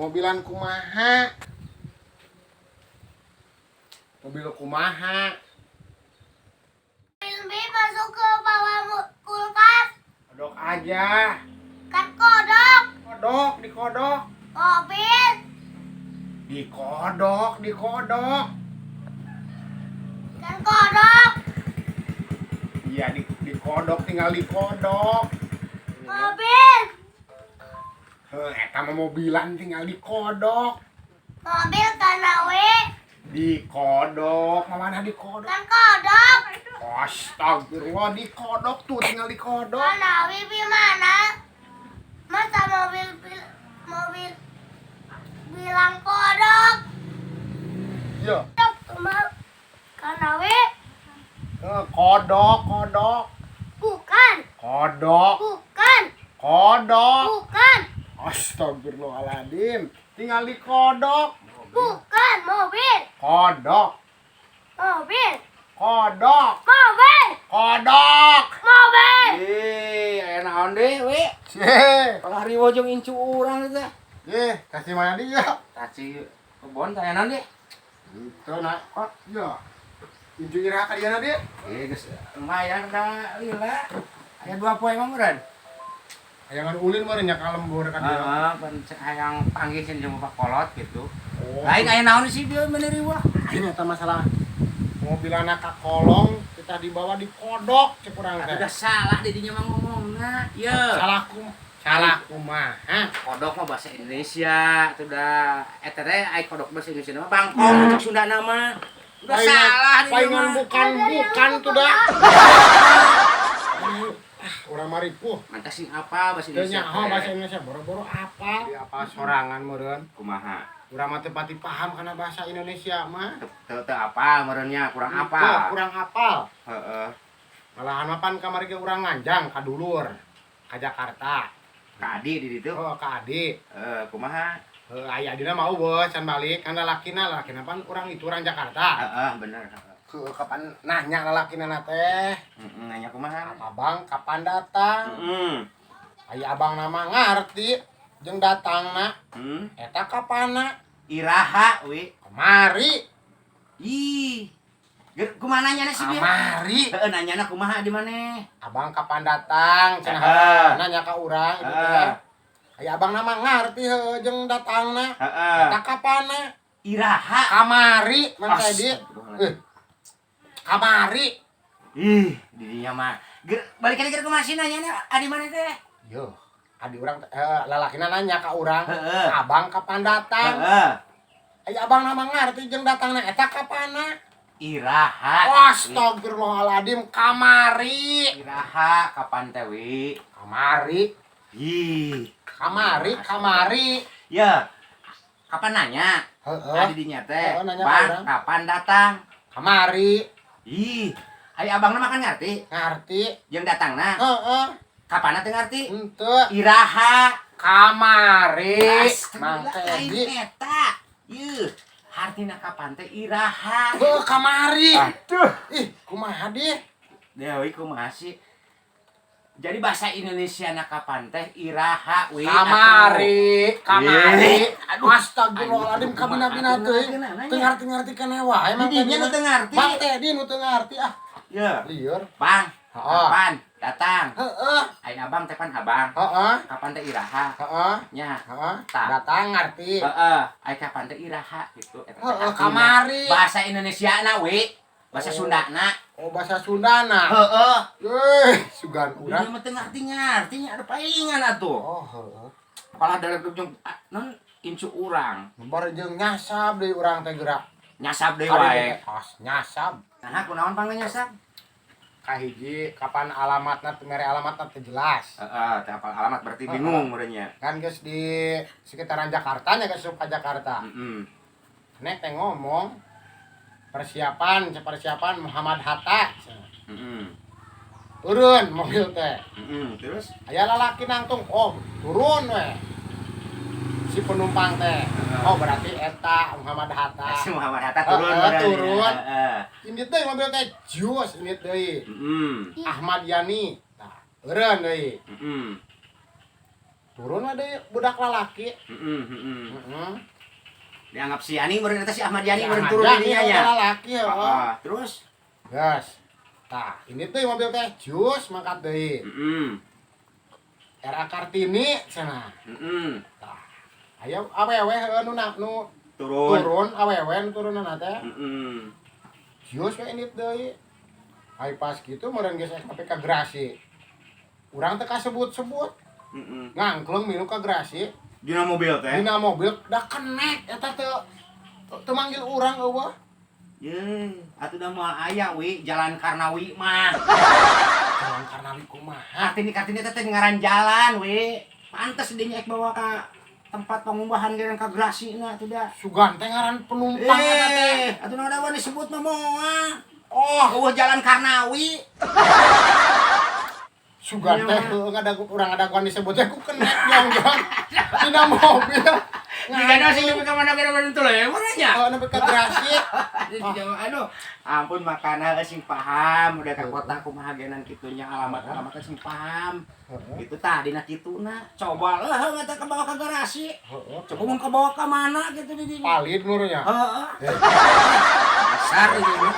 mobilan kumaha? Mobil kumaha? Filmi masuk ke bawah kulkas. Kodok aja. Kan kodok. Kodok, dikodok. Mobil. Dikodok. Kan kodok. Iya, dikodok, tinggal dikodok. Mobil. Eta mah mobilan tinggal dikodok. Mobil kan we. Dikodok, mana dikodok? Kan kodok. Astagfirullah, dikodok tuh, tinggal dikodok. Kan we gimana? Masa mobil bilang kodok. Iya. Kan we. Kodok. Bukan. Kodok. Astagfirullahaladzim, tinggal dikodok. Bukan mobil. Kodok. Aya naon deui we? Cie. Kalau hari wojong incu urang teh. Kasih mana dia? Taci kebon teh naon deh? Itu nak. Oh, iya. Inju ira ka diana dia. Geus lumayan da lila. Aya 2 poe mah meureun. Hayangan ulin mah nya ka lembur ka dia. Heeh, pan cek hayang panggih jeung Pak Kolot gitu. Oh. Lain aya naon sih dia meuneri wah. Ini eta masalah mobilana ka kolong kita dibawa di kodok cek urang teh. Udah salah di dinya mah ngomongna. Ye. Salah kumaha? Kodok mah bahasa Indonesia. Itu udah eta teh ai kodok bahasa Indonesia mah bangkong cek Sunda nama. Udah salah di palingan mah. bukan tuh dah. Urang mari puh. Mantasing apa bahasa Indonesia? Teu bahasa Indonesia boro-boro apa? Apa sorangan meureun? Kumaha? Urang mah teu pati paham kana bahasa Indonesia mah. Teu apa meureunnya kurang apa? Kurang apal. Heeh. Malahan mah pan kamari ge urang nganjang ka dulur ka Jakarta. Ka Adi di ditu. Oh, ka Adi. Kumaha? Aya adina mau beuh can balik kan lalakina pan urang itu urang Jakarta. Heeh, bener. Kapan nanya lalakina teh. Nanya kumaha? Abang kapan datang? Aya abang nama ngarti jeung datangna. Eta kapana? Iraha we. Kamari. Ih. Kumaha nanyana sih dia? Kamari. Heeh, nanyana kumaha di maneh? Abang kapan datang? Cenah nanya ka urang itu teh. Aya abang nama ngarti heuh jeung datangna. Eta kapana? Iraha. Kamari mun teh di. Kamari. Ih, di dinya mah. Balik lagi ke masih nanyana adi maneh teh? Yo, adi urang lalakina nanya ka urang. Heeh. Abang kapan datang? Heeh. Aya abang nama ngarti jeung datangna eta kapana? Iraha. Astagfirullahaladzim, kamari. Iraha kapan teh wi? Kamari. Ih, Kamari. ya. Kapan nanya? Heeh. Adi dinya teh. Heeh, nanya Bang, urang. kapan datang? Kamari. Ih, aya abangna makan ngarti? Ngarti. Jeung datangna? Heeh. Kapan teh ngarti? Henteu. Iraha. Kamari. Mang Lain Tedi. eta. Yeuh, hartina kapan teh iraha. Kamari. Aduh. Ih, kumaha di? Dewi kumaha sih? Jadi bahasa Indonesia na kapan teh iraha we. Kamari. Aduh. Astagfirullahaladzim, kabina-bina teuing. Teu ngarti-ngarti keneh wae emang Didinya nu teu ngarti. Bang Tedi nu teu ngarti ah. Ya. Lieur. Bang, Heeh. kapan datang? Heeh. Aing abang teh pan abang. Heeh. Kapan teh iraha? Heeh. Nya. Heeh. Tak. Datang ngarti. Heeh, ai kapan teh iraha gitu. Eta teh Heeh, artina. kamari. Bahasa Indonesiana we. Bahasa Oh. Sundana. Oh, bahasa Sundana. Heeh. Sugan Dinya urang. mah teu ngarti-ngartinya ada palingan atuh. Oh, heeh. Kepala dalam jeung non incu urang. Bar jeung nyasab deui urang teh gerak. Nyasab deui wae. Nyasab. Nah, kunaon pangna nyasab? Kahiji kapan alamatna teu mere alamatna teu jelas. Heeh, teh apal alamat berarti bingung meureunnya. Kan geus di sekitaran Jakarta nya geus ka Jakarta. Heeh. Nek teh ngomong persiapan Muhammad Hatta. Heeh. Turun mobil teh. Heeh, terus Aya lalaki nangtung, oh turun we. Si penumpang teh. Oh berarti eta Muhammad Hatta. si Muhammad Hatta turun Heeh, meureunnya. turun. Heeh. Ini teh mobil teh jus ini deui. Heeh. Ahmad Yani. Tah, eureun deui. Heeh. turun ada budak lalaki. Dianggap si Yani meureun eta si Ahmad Yani meureun Ahmad turun Yani, dinya nya. lalaki ya. Terus Gas. Tah, ini tuh mobil teh jus mangkat deui. Era Kartini cenah. Tah. Aya awewe nu turun awewe nu turunana teh. Jus we ini deui. Ai pas kitu meureun geus KPK Grasi. Urang teh kasebut-sebut. Ngangklung minu ka Grasi. dina mobil teh. Dina mobil da kenek eta teu manggil urang eueuh. Ye, atuh da moal aya we Jalan Karnawi mah. Jalan Karnawi kumaha? Kartini teh ngaran jalan we. Pantes dinya ek bawa ka tempat pengumbahan geurang ka Grasina atuh da. Sugan teh ngaran penumpang eta teh. Atuh nu ada disebut mah moal. Oh, Eueuh Jalan Karnawi. sugan teh urang ngadaguan disebut teh ku kenek nyong-nyong. Dina mobil. Digana sing nepi ka mana gara-gara teu lewat nya. Oh, nepi ka Grasi. Aduh, ampun makana sing paham udah ka kota kumaha genan kitunya alamat sing paham. Itu tah dina kituna. Coba lah eta ka bawa ka garasi. Coba mun ka bawa ka mana gitu di dinya. Palid nurunya. Heeh. Dasar ieu mah.